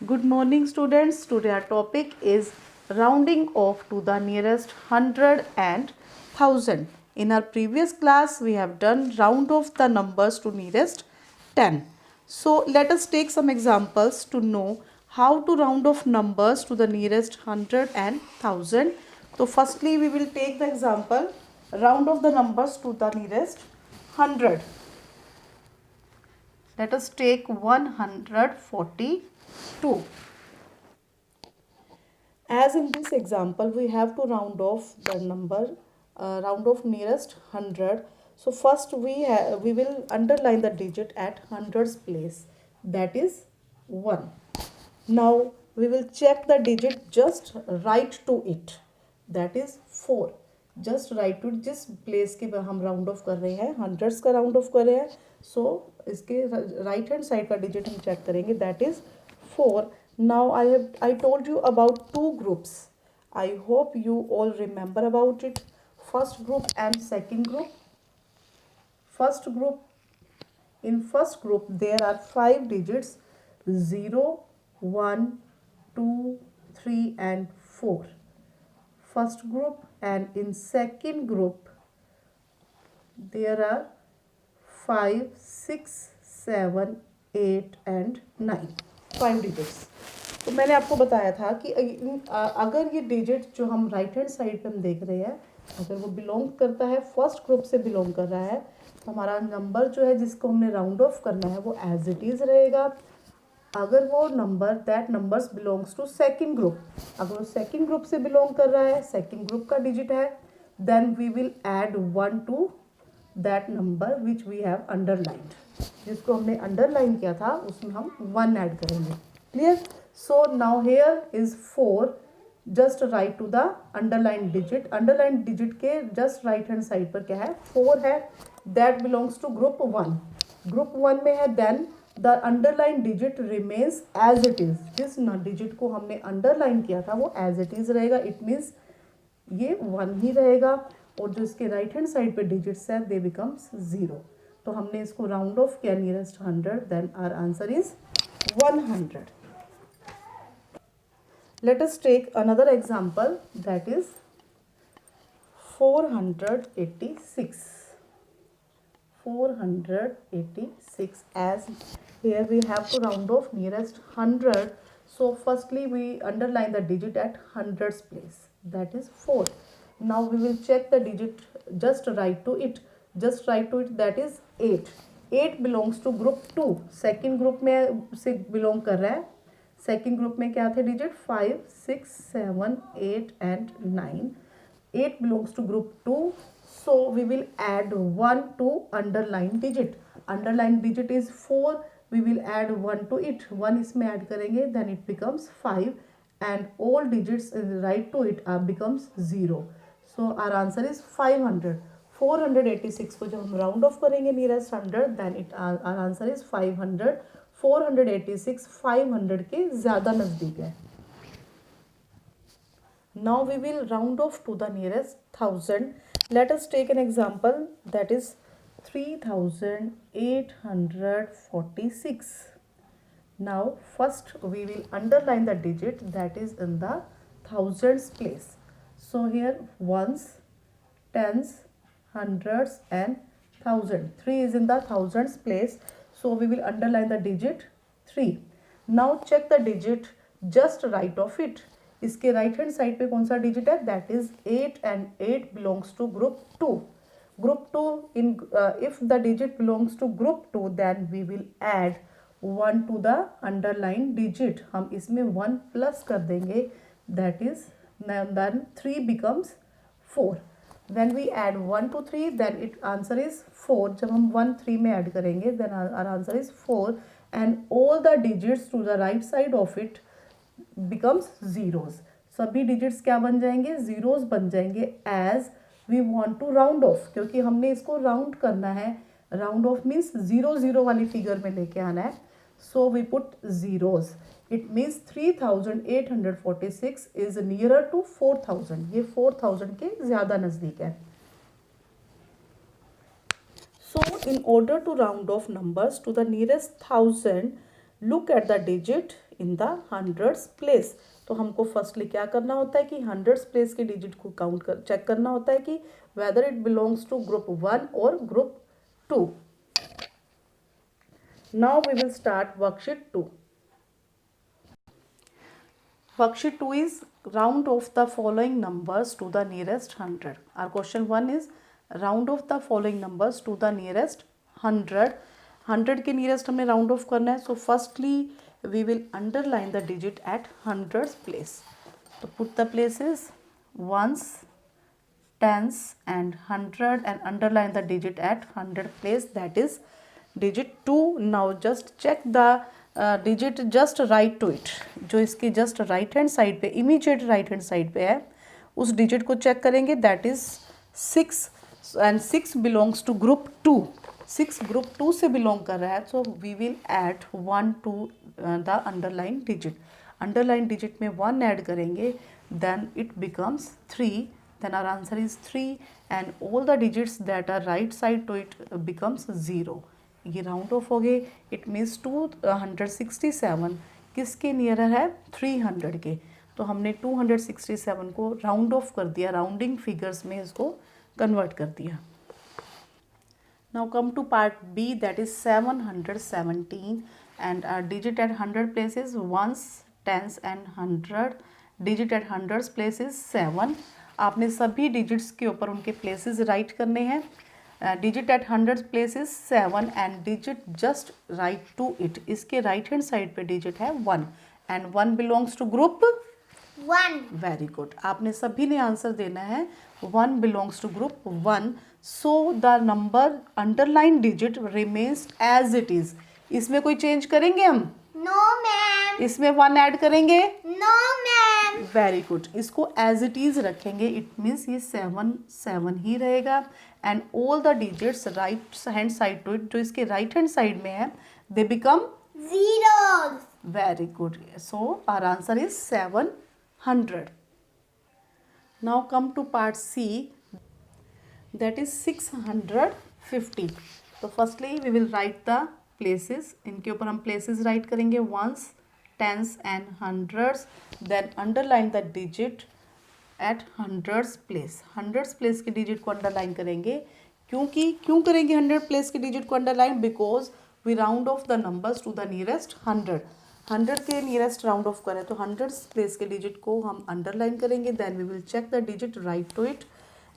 Good morning students. Today our topic is rounding off to the nearest hundred and thousand. In our previous class we have done round off the numbers to nearest 10. So let us take some examples to know how to round off numbers to the nearest hundred and thousand. So firstly we will take the example round off the numbers to the nearest hundred. Let us take 142. As in this example, we have to round off the number, round off nearest 100. So first we will underline the digit at hundreds place, that is 1. Now we will check the digit just right to it, that is 4. Just right to जिस place के हम round off कर रहे हैं, hundreds का round off कर रहे हैं, सो इसके राइट हैंड साइड का डिजिट हम चेक करेंगे, that is 4. Now I told you about two groups. I hope you all remember about it. First group and second group. First group. In first group there are 5 digits: 0, 1, 2, 3 and 4. First group. And in second group there are 5, 6, 7, 8 and 9. 5 digits. तो मैंने आपको बताया था कि अगर ये digit जो हम राइट हैंड साइड पे हम देख रहे हैं, अगर वो बिलोंग करता है, फर्स्ट ग्रुप से बिलोंग कर रहा है, तो हमारा नंबर जो है जिसको हमने राउंड ऑफ करना है वो एज इट इज़ रहेगा. अगर वो number that numbers belongs to second group, अगर वो सेकंड ग्रुप से बिलोंग कर रहा है, सेकंड ग्रुप का डिजिट है, then we will add 1 to that number which we have underlined. जिसको हमने अंडरलाइन किया था उसमें हम 1 ऐड करेंगे. Clear? So now here is 4. Just right to the underline digit. Underline digit के जस्ट राइट हैंड साइड पर क्या है? 4 है. That belongs to group 1. Group 1 में है. Then the underline digit remains as it is. जिस डिजिट को हमने अंडरलाइन किया था वो एज इट इज रहेगा. इट मीन्स ये 1 ही रहेगा. और जो इसके राइट हैंड साइड पे डिजिट्स है दे बिकम्स 0. तो हमने इसको राउंड ऑफ किया nearest 100. Then our answer is 100. Let us take another example, that is 486. 486. As here we have to round off nearest 100. So firstly we underline the digit at hundreds place, that is 4. Now we will check the digit just right to it. Just right to it, that is 8. 8 belongs to group 2. Second group में से belong कर रहा है. Second group में क्या थे digit? 5, 6, 7, 8 and 9. 8 belongs to group 2. So we will add 1 to underline digit. Underline digit is 4. We will add 1 to it. 1 इसमें add करेंगे, then it becomes 5 and all digits right to it are becomes 0. So our answer is 500. 486 को जब हम round off करेंगे nearest 100, then it our answer is 500. 486 500 के ज़्यादा नज़दीक है. Now we will round off to the nearest 1000. Let us take an example, that is 3846. Now first we will underline the digit that is in the thousands place. So here ones, tens, hundreds and thousand. 3 is in the thousands place, so we will underline the digit 3. Now check the digit just right of it. इसके right hand side पे कौन सा digit है? That is 8 and 8 belongs to group 2. Group 2 in if the digit belongs to group 2 then we will add 1 to the underline digit. हम इसमें 1 plus कर देंगे, that is then 3 becomes 4. When we add 1 to 3, then it answer is 4. जब हम 1 3 में add करेंगे, then our answer is 4 and all the digits to the right side of it becomes zeros. सभी digits क्या बन जाएंगे? zeros बन जाएंगे as we want to round off. क्योंकि हमने इसको राउंड करना है. राउंड ऑफ मीन्स 0 0 वाली फिगर में लेके आना है. So we put zeros. It means 3846 is nearer to 4000. ये 4000 के ज़्यादा नज़दीक है. So in order to round off numbers to the nearest 1000, look at the digit in the hundreds place. तो हमको फर्स्टली क्या करना होता है कि हंड्रेड्स प्लेस के डिजिट को काउंट कर चेक करना होता है कि whether it belongs to group 1 और group 2। Now we will start worksheet 2। Worksheet 2 is round off the following numbers to the nearest 100. Our question 1 is round off the following numbers to the nearest 100. 100 के nearest हमें round off करना है. So firstly we will underline the digit at hundreds place. So put the places ones, tens and hundred and underline the digit at 100 place, that is digit 2. Now just check the digit just right to it, जो इसकी just right hand side पे, immediate right hand side पे है, उस digit को check करेंगे, that is 6 and 6 belongs to group 2. 6 group 2 से belong कर रहा है. So we will add 1 to the underline digit. Underline digit में 1 ऐड करेंगे, then it becomes 3. Then our answer is 3 and all the digits that are right side to it becomes 0. ये round of हो गए. It means 267 किसके nearer है, 300 के. तो हमने 267 को राउंड ऑफ कर दिया, राउंडिंग फिगर्स में इसको कन्वर्ट कर दिया. Now come to part B, that is 717 and digit at 100 places ones, tens and 100. Digit at 100 places 7. आपने सभी डिजिट्स के ऊपर उनके प्लेसेस राइट करने हैं. Digit at 100 places 7 and digit just right to it, इसके राइट हैंड साइड पे digit है 1 and 1 belongs to group 1. Very good. आपने सभी ने आंसर देना है 1 belongs to group 1. So the number underline digit remains as it is. इसमें कोई चेंज करेंगे हम? No ma'am. इसमें 1 ऐड करेंगे? No ma'am. Very good. इसको एज इट इज रखेंगे. इट मीन्स ये 7 ही रहेगा and all the digits right hand side to it, जो इसके राइट हैंड साइड में है, they become zeros. Very good. So our answer is 700. Now come to part C, that is 650. तो firstly we will write the places. इनके ऊपर हम places write करेंगे, ones, tens and hundreds. Then underline the digit at hundreds place. Hundreds place के digit को underline करेंगे. क्यों करेंगे 100 प्लेस के डिजिट को underline? Because we round off the numbers to the nearest 100. 100 के नियरेस्ट राउंड ऑफ करें तो 100 प्लेस के डिजिट को हम अंडरलाइन करेंगे. Then we will check the digit right to it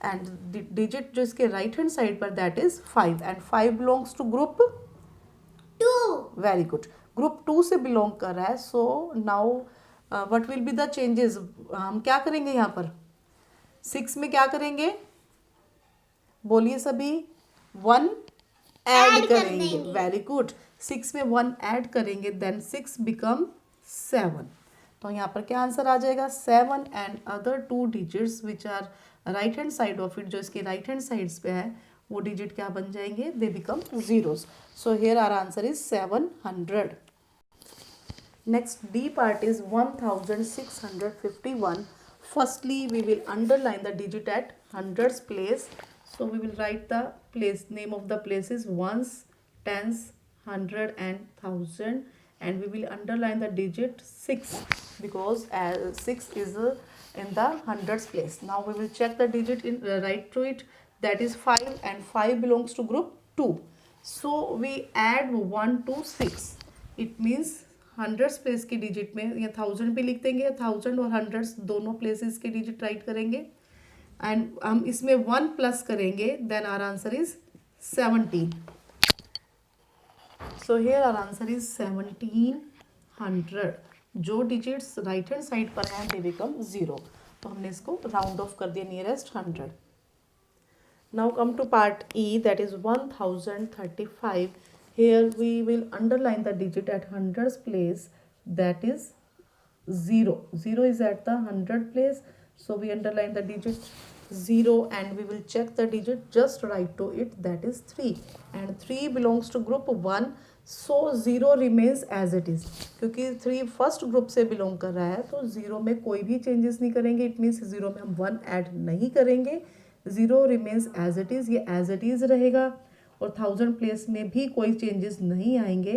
and digit जो इसके राइट हैंड साइड पर, that is 5 and 5 belongs to group 2. Very good. Group 2 से बिलोंग कर रहा है. So now what will be the changes? हम क्या करेंगे यहाँ पर 6 में? क्या करेंगे बोलिए सभी? 1 ऐड करेंगे. Very good. 6 में 1 ऐड करेंगे, देन 6 बिकम 7. तो यहाँ पर क्या आंसर आ जाएगा? 7 and other 2 digits which are right hand side of it, जो इसके राइट हैंड साइड्स पे है, वो डिजिट क्या बन जाएंगे? They become zeros. So here our answer is 700. Next D part is 1651. Firstly we will underline the digit at hundreds place. So we will write the place name of the places ones, tens, 100 and 1000, and we will underline the digit 6 because 6 is in the hundreds place. Now we will check the digit in right to it, that is 5 and 5 belongs to group 2. So we add 1 to 6. It means hundreds place की digit में या 1000 पे लिख देंगे. 1000 और hundreds दोनों places के digit right करेंगे एंड हम इसमें 1 प्लस करेंगे. Then our answer is 17. So here our answer is 1700. जो डिजिट्स राइट हैंड साइड पर हैं, दे बिकम 0. तो हमने इसको राउंड ऑफ कर दिया nearest 100. Now come to part E, that is 1035. Here we will underline the digit at hundreds place, that is 0. 0 is at the 100 place, so we underline the digit 0 and we will check the digit just right to it, that is 3 and 3 belongs to group 1. So 0 remains as it is. क्योंकि 3 first group से belong कर रहा है तो 0 में कोई भी changes नहीं करेंगे. इट मीन्स 0 में हम 1 ऐड नहीं करेंगे. 0 remains as it is, ये as it is रहेगा. और 1000 प्लेस में भी कोई चेंजेस नहीं आएंगे.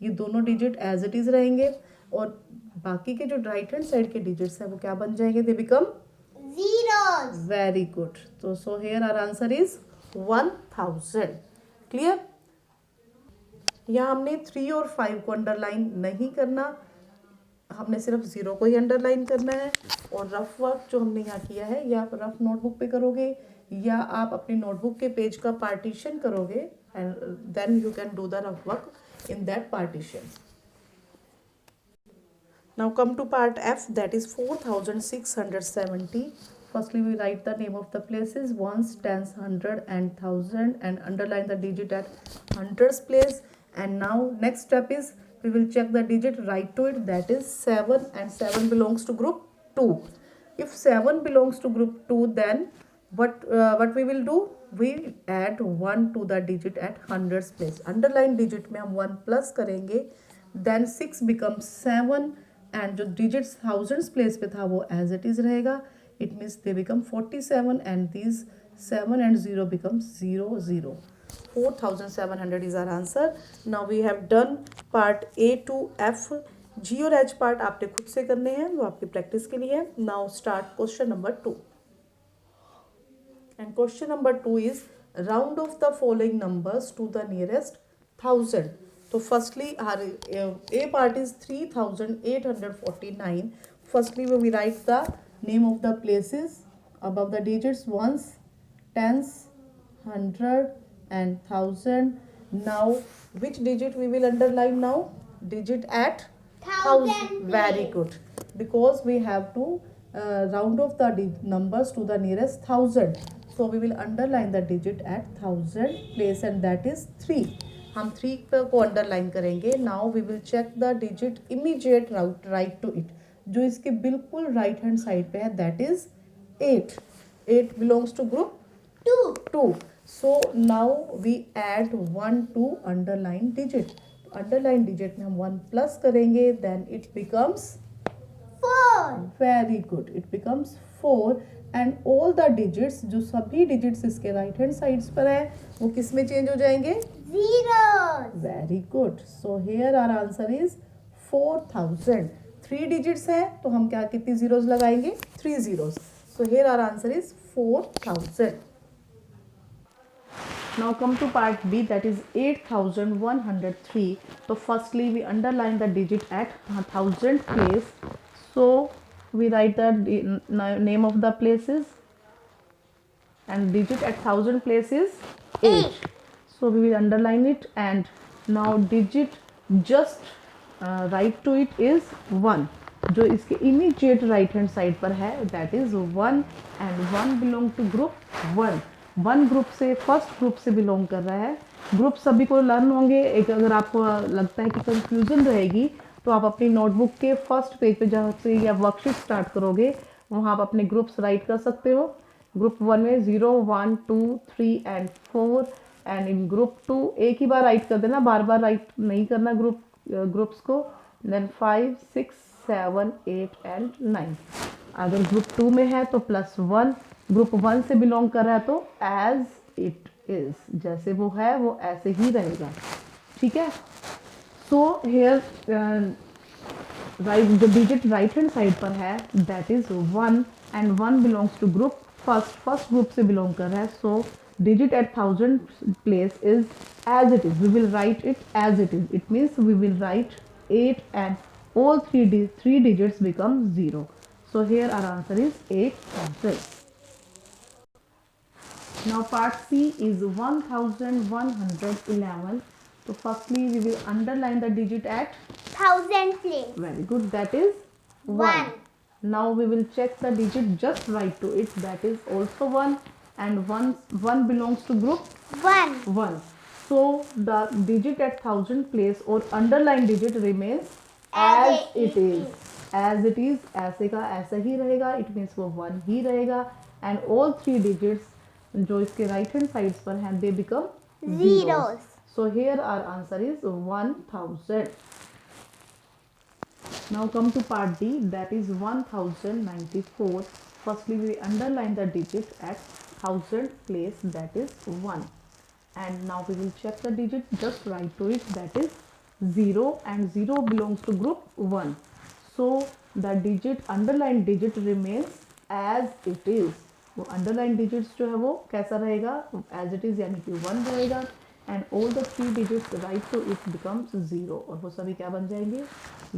ये दोनों डिजिट एज इट इज़ रहेंगे. और बाकी के जो राइट हैंड साइड के डिजिट्स है वो क्या बन जाएंगे, they become zeros. Very good. तो so here our answer is 1000. Clear. यहाँ हमने 3 और 5 को अंडरलाइन नहीं करना, हमने सिर्फ 0 को ही अंडरलाइन करना है. और रफ वर्क जो हमने यहाँ किया है या आप रफ नोटबुक पे करोगे या आप अपनी नोटबुक के पेज का पार्टीशन करोगे and then you can do the rough work in that partition. Now come to part F, that is 4670. Firstly we write the name of the places, ones, tens, hundred and thousand, and underline the digit at hundreds place. And now next step is we will check the digit, write to it, that is 7, and 7 belongs to group 2. If 7 belongs to group 2, then what we will do, we add 1 to the digit at hundreds place. Underline digit में हम 1 plus करेंगे, then 6 becomes 7, and जो digits thousands place पे था वो as it is रहेगा. It means they become 47, and these 7 and 0 becomes 0 0. 4700 is our answer. Now we have done part A to F. G और H part आपने खुद से करने हैं, वो आपकी प्रैक्टिस के लिए है. Now start question number 2. And question number 2 is round off the following numbers to the nearest 1000. So firstly our A part is 3849. Firstly we write the name of the places above the digits, ones, tens, hundred and thousand. Now which digit we will underline now? Digit at Thousand. Very good, because we have to round off the numbers to the nearest 1000. So we will underline the digit at 1000 place, and that is 3. हम 3 को underline करेंगे. Now we will check the digit immediate right to it, जो इसके बिल्कुल right hand side पे है, that is 8. 8 belongs to group 2. So now we add 1 to underline digit. Underline digit में हम 1 प्लस करेंगे, then it becomes 4. very good, it becomes 4. And all the digits, जो सभी डिजिट्स इसके राइट हैंड साइड्स पर है वो किस में चेंज हो जाएंगे, Zeros. Very good. So here our answer is 4000. 3 digits है तो हम क्या कितनी जीरोस लगाएंगे, 3 zeros. So here our answer is 4000. Now come to part B, that is 8103. So firstly we underline the digit at 1000 place. So we write the name of the places, and digit at 1000 place is 8. So we will underline it, and now digit just right to it is 1. जो इसके immediate right hand side पर है that is 1, and 1 belong to group 1. 1 group से first group से belong कर रहा है. Group सभी को लर्न होंगे. एक अगर आपको लगता है कि कंफ्यूजन रहेगी तो आप अपनी नोटबुक के फर्स्ट पेज पे जहाँ से या वर्कशीट स्टार्ट करोगे वहाँ आप अपने ग्रुप्स राइट कर सकते हो. ग्रुप 1 में 0 1 2 3 एंड 4, एंड इन ग्रुप 2 एक ही बार राइट कर देना, बार बार राइट नहीं करना ग्रुप्स को. Then 5 6 7 8 and 9. अगर ग्रुप 2 में है तो +1. ग्रुप 1 से बिलोंग कर रहा है तो एज इट इज, जैसे वो है वो ऐसे ही रहेगा. ठीक है. सो हेयर राइट, जो डिजिट राइट हैंड साइड पर है that is 1, and 1 belongs to group first group से बिलोंग कर रहा है. सो digit at 1000 place is as it is. We will write it as it is. It means we will write 8 and all three digits become 0. So here our answer is 8000. Now part C is 1111. So firstly we will underline the digit at 1000 place. very good, that is 1. Now we will check the digit just right to it, that is also 1, and 1 belongs to group 1. So the digit at 1000 place or underline digit remains as it is. As it is, ऐसे का ऐसा ही रहेगा. It means वो 1 ही रहेगा, and all 3 digits जो इसके right hand sides पर हैं they become zeros. So here our answer is 1000. Now come to part D, that is 1094. Firstly we underline the digit at 1000 place, that is 1, and now we will check the digit just right to it, that is 0, and 0 belongs to group 1. So the digit underline digit remains as it is. वो underline digits जो है वो कैसा रहेगा, as it is यानी कि 1 रहेगा। And all the 3 digits right to it becomes 0, और वो सभी क्या बन जाएंगे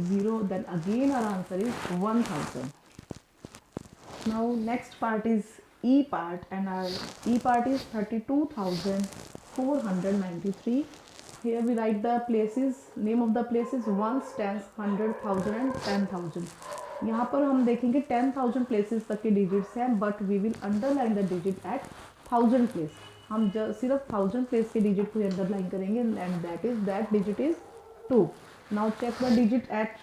0। Then again our answer is 1000। Now next part is E part, and our E part is 32,493. Here we write the places, name of the places, ones, tens, 100,000 and 10,000. यहाँ पर हम देखेंगे 10,000 places तक के digits हैं, but we will underline the digit at 1000 place. हम सिर्फ 1000 place के digit को underline करेंगे, and that digit is 2. Now check the digit at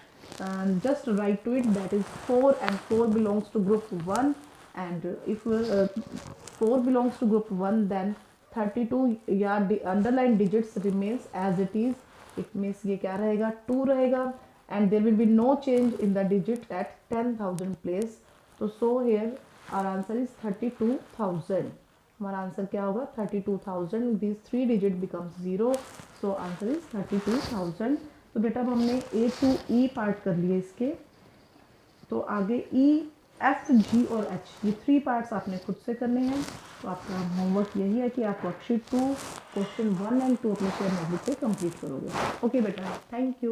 just write to it, that is 4, and 4 belongs to group 1. And if 4 belongs to group 1, then 32 या underline digits remains as it is. It means ये क्या रहेगा 2 रहेगा, and there will be no change in the digit at 10,000 place. So here our answer is 32,000. हमारा answer क्या होगा 32,000. These 3 digit becomes 0, so answer is 32,000. तो बेटा अब हमने A to E पार्ट कर लिए इसके, तो आगे E, F, G और H ये 3 पार्ट्स आपने खुद से करने हैं। तो आपका होमवर्क यही है कि आप वर्कशीट 2 क्वेश्चन 1 एंड 2 अपने शेयर नोटबुक पे कंप्लीट करोगे। ओके बेटा, थैंक यू।